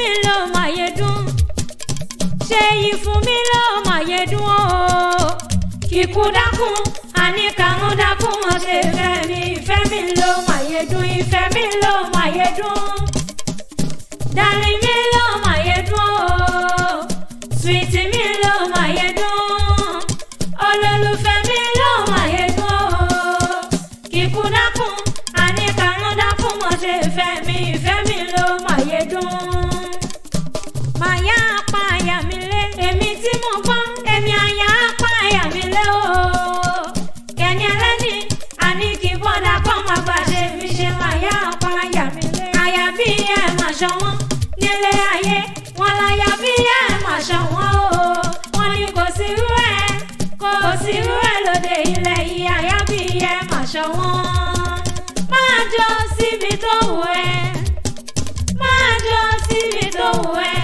mi ló máyédún ṣe yìí fún mi ló máyédún o kíkú dákun àní kàrún dákun mọ̀ ṣe fẹ́ mi ìfẹ́ mi ló máyédún ìfẹ́ mi ló máyédún darling mi ló máyédún o sweet mi ló máyédún olólùfẹ́ mi ló máyédún o kíkú dákun àní kàrún dákun mọ̀ ṣe fẹ́ mi ìfẹ́ mi ló máyédún. Màyá apá àyà mi lé èmi tí mo gbọ́ èmi àyà apá àyà mi lé o kẹ́ni ẹlẹ́ni àní kí bọ́dà kọ́ máa gbàṣẹ mi ṣe màyá apá àyà mi lé. Àyà bí ẹ̀ máa ṣọwọ́n nílé ayé wọn láyà bí ẹ̀ máa ṣọwọ́n o wọn ní kò sí irú ẹ̀ lóde ilẹ̀ yìí àyà bí ẹ̀ máa ṣọwọ́n. Máa jó síbi tó wù ẹ́ máa jó síbi tó wù ẹ́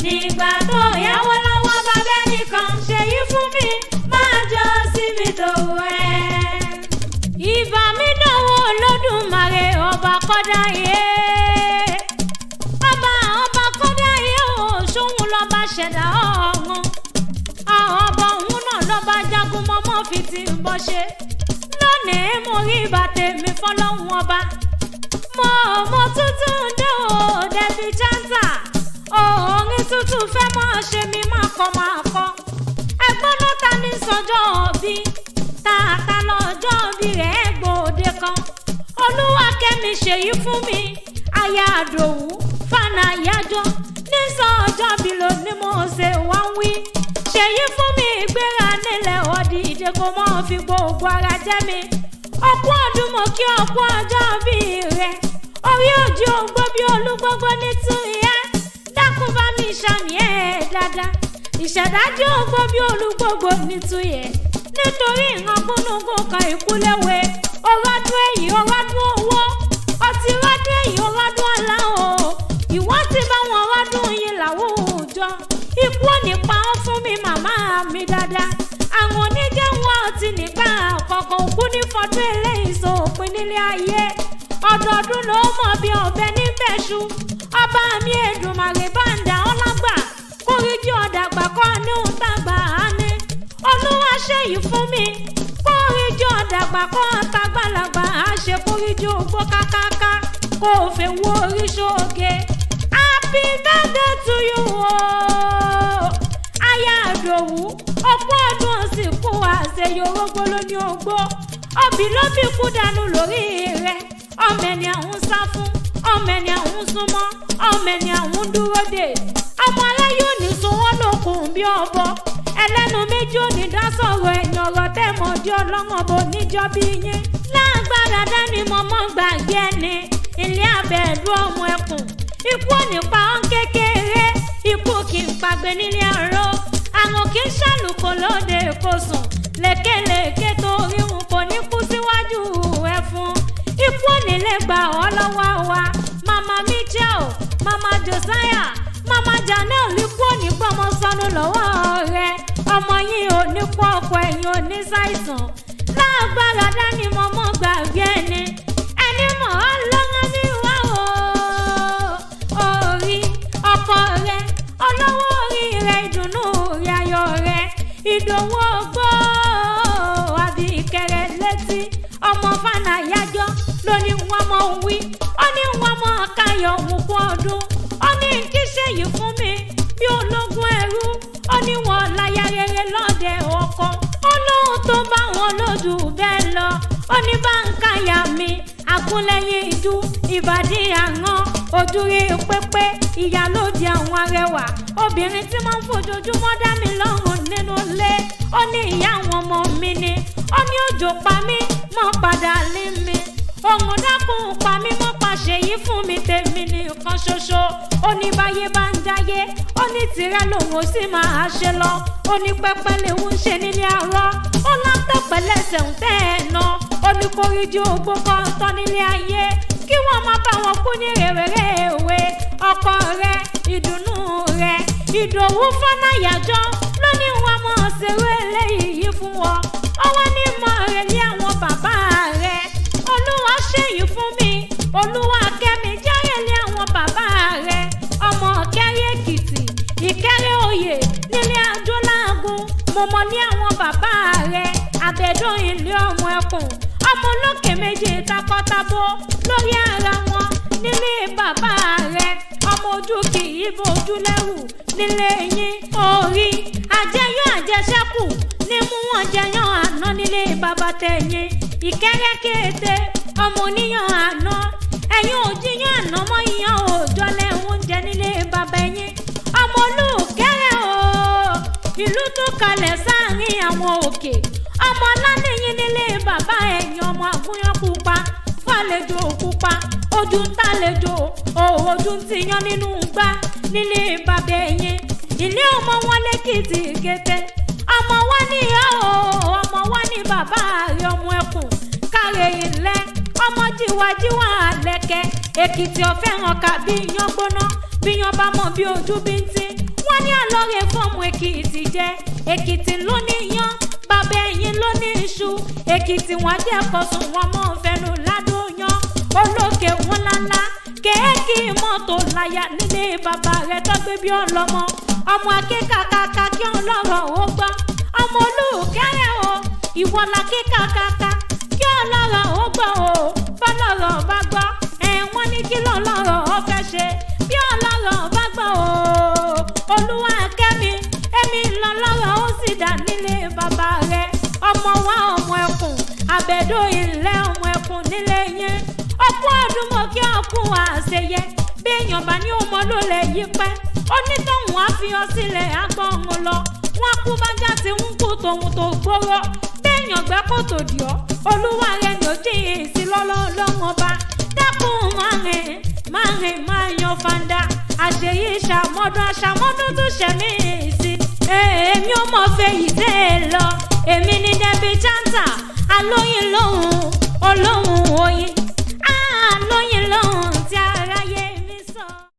nígbà tó yáwó lọ́wọ́ bàbá nìkan ṣe yí fún mi máa jó síbi tó wù ẹ́. Ìbà mi dánwò Olódùmarè ọba kọ́dá yé ọba kọ́dá yé o ṣóhun lọ́ba ṣẹ̀dá ọ̀run ọba òun náà lọ́ba jagun mọ́mọ́ fi ti ń bọ́ ṣe lónìí mo rí bàtẹ́ mi fọlọ́hun ọba mo tuntun dé o Debbie Chanta orin tuntun fẹ́ mọ́ ṣe mi máa kọ́ ẹgbọ́n náà ta ní sọjọ́ bí tààtà lọ́jọ́ bí rẹ̀ gbòde kan olúwa kẹ́mi ṣèyí fún mi aya àdòwú fana yájọ́ ní sọjọ́ bí ló ní mo ṣe wá ń wí ṣèyí fún mi gbéra nílẹ̀ ọ̀dì ìdè kò mọ́ fi gbogbo ara jẹ́ mi ọ̀pọ̀ ọdún mo kí ọ̀pọ̀ ọjọ́ bí rẹ̀ orí òjì ògbó bí olúgbógbó nítorí ẹ dákun bá mi ṣàmì ẹ dáadáa ìṣẹ̀dájú ògbó bí olúgbógbó nítorí ẹ nítorí ìran gúnugún kan ìkúléwé ọrọ̀dún èyí ọrọ̀dún owó ọtí rọ́dún èyí ọrọ̀dún ọ̀la o ìwọ́n ti bá wọn rọ́dún yìí láwùjọ ikú ò ní pa ọ́ fún mi màmá mi dáadáa àwọn oníjẹun ọtí nígbà kọ̀ọ̀kan òkú ní fọdún eléyìí sópin nílé ayé ọdọọdún ló mọ̀ bí ọ̀bẹ níbẹ̀ṣu ọba mi Èdùmàrè bá ń dà ọ́ lágbà kórìjì ọ̀dàgbà kọ́ ní òun tàgbà á ní olúwa ṣèyí fún mi kórìjì ọ̀dàgbà kọ́ tàgbàlagbà á ṣe kórìjì ògbó kákáká kó o fẹ́ wo orí ṣoge happy birthday to you o aya àdòwú ọ̀pọ̀ ọdún òsìnkú àṣeyọrógbó ló ní ogbó òbí ló bí kú dànù lórí rẹ̀ ọmọ ẹni àwọn sá fún ọmọ ẹni àwọn súnmọ́ ọmọ ẹni àwọn dúró dè ọmọ aláyé òní sunwọ́n lókun bí ọbọ ẹlẹ́nu méjì òní dá sọ̀rọ̀ ẹ̀yìn ọ̀rọ̀ tẹ̀mọ̀ di ọlọ́mọ bò níjọ́ bí yín lágbára dání mọ́mọ́ gbàgbé ẹni ilé abẹ́ẹ̀lú ọmọ ẹkùn ikú òní pa ọ́n kékeré ikú kì í pàgbé nílé àárọ̀ àwọn kì í ṣàlùkò lóde kò sùn lékelèké torí wọn kò ní kú síwájú ẹfun ikú onílé gbà ọ́ lọ́wọ́ wa mama Michel mama Josiah mama Janelle ikú òní gbọ́mọ sọnù lọ́wọ́ rẹ ọmọ yìí ò ní kú ọkọ ẹ̀yìn ò ní ṣàìsàn lágbára dání mọ́mọ́ gbàgbé ẹni mọ̀ ọ́ lọ́wọ́ ní wá o orí ọkọ rẹ ọlọ́wọ́ orí rẹ ìdùnnú rẹ ayọ̀ rẹ ìdòwò gbó àbí ìkẹrẹ létí ọmọ fana yájọ́ lóní wọn mọ wí ó ní wọn mọ káyọ̀ òun kú ọdún ó ní kí ṣèyí fún mi bí ológun ẹrú ó ní wọn láyà rere lọ́dẹ ọkọ ó lóhun tó bá wọn lójú bẹ́ẹ̀ lọ ó ní bá ń káyà mi àkúnlẹ̀yìn ìdú ìbàdí àrán ojúrí pépé ìyálóde àwọn arẹwà obìnrin tí máa ń fojoojúmọ́ dá mi lọ́rùn nínú ilé ó ní ìyá àwọn ọmọ mi ni ó ní òjò pa mí mọ́ padà lé mi òun dákun pa mí mọ́ pàṣẹ yìí fún mi tèmi nìkan ṣoṣo ó ní báyé bá ń jáyé ó ní tirẹ̀ lòun ó sì máa ṣe lọ ó ní pẹ́pẹ́ léwu ń ṣe nílé àárọ̀ ó látọ̀pẹ́ lẹ́sẹ̀ ń tẹ́ ẹ̀ náà ó ní kórìíjì ògbó kan tán nílé ayé kí wọ́n má bá wọn kú ní rèwerèwe ọkọ rẹ ìdùnnú rẹ ìdòwú fọ́nà yàjọ́ ló ní wọn mọ̀ ṣeré eléyìí fún wọn ọwọ́ ní mọ̀ rẹ̀ lé àwọn bàbá rẹ̀ olúwa ṣèyí fún mi olúwa kẹ́mi járe lé àwọn bàbá rẹ̀ ọmọ kẹ́ mo mọ ní àwọn bàbá rẹ̀ àbẹ̀dùn ilé ọmọ ẹkùn ọmọ olókè méjì takọtabo lórí ara wọn nílé bàbá rẹ̀ ọmọ ojú kì í bojú lẹ́rù nílé yín orí àjẹyàn àjẹsẹ́kù ní mú wọn jẹyàn àná nílé bàbá tẹ̀yìn ìkẹ́rẹ́kẹ́tẹ́ ọmọ oníyàn àná ẹ̀yin ò jíyàn àná mọ́ ìyàn òòjọ́ lẹ́hún oúnjẹ nílé bàbá ẹ̀yìn ọmọ olùkẹ́rẹ́ o ìlú tó kalẹ̀ sáàrin àwọn òkè ọmọ lánìyìn nílé bàbá ẹ̀yìn ọmọ àgúnyán pupa fàlejò pupa ojú ń tàlejò ojú ń tiyán nínú gbá nílé bàbá ẹ̀yìn ilé ọmọ wọn lẹ́kìtì kété ọmọ wa ní ìyá o ọmọ wa ní bàbá rẹ̀ ọmọ ẹkùn kárẹ̀ ilẹ̀ ọmọ jíwájíwá lẹ́kẹ́ èkìtì ọ̀fẹ́ràn ká bí iyán gbóná bí iyán bá mọ̀ bí ojú bí ń tí wọ́n ní àlọ́rẹ̀ fọ́ọ̀mù èkìtì jẹ́ èkìtì ló ní iyán bàbá ẹ̀yìn ló ní iṣu èkìtì wọn jẹ́ kọ̀sùn wọn mọ̀ fẹ́nu ládùúyán olókè wọn lálá kéèkì mọ́tò láyà nílé bàbá rẹ̀ tọ́gbé bí ọlọ́mọ ọmọ akékàkàkà kí ọlọ́rọ̀ ó gbọ́ ọmọ olùkẹ́rẹ́ o ìwọ́lá kékàkàkà kí ọlọ́rọ̀ ó gbọ́ o fọlọ́rọ̀ bá gbọ́ wọ́n ní kí lọ́lọ́rọ̀ ó fẹ́ ṣe bí ọlọ́rọ̀ bá gbọ́ o olúwa kẹ́mi èmi lọ́lọ́rọ̀ ó sì dà nílé bàbá rẹ̀ ọmọ wa ọmọ ẹkùn àbẹ̀dò ilẹ̀ ọmọ ẹkùn nílé yẹn ọkùn ọdún mọ́ kí ọkùn àṣeyẹ bí èèyàn bá ní ọmọ ló lè yí pẹ́ onítọ̀hún á fi ọ sílẹ̀ agbọ́n lọ wọn kú bájá tí ń kú tòun tó gbóró bí èèyàn gbẹ́ kó tó dì ọ́ olúwa rẹ̀ ní ojú ìsí lọ́lọ́wọ́n bá dákun máa yan fanda àṣeyí àṣàmọ́dún tún ṣẹ̀mí sí èmi ò mọ̀ fẹ́ yìí dé lọ èmi ní Debbie Chanta alóyin lóhùn olóhùn oyin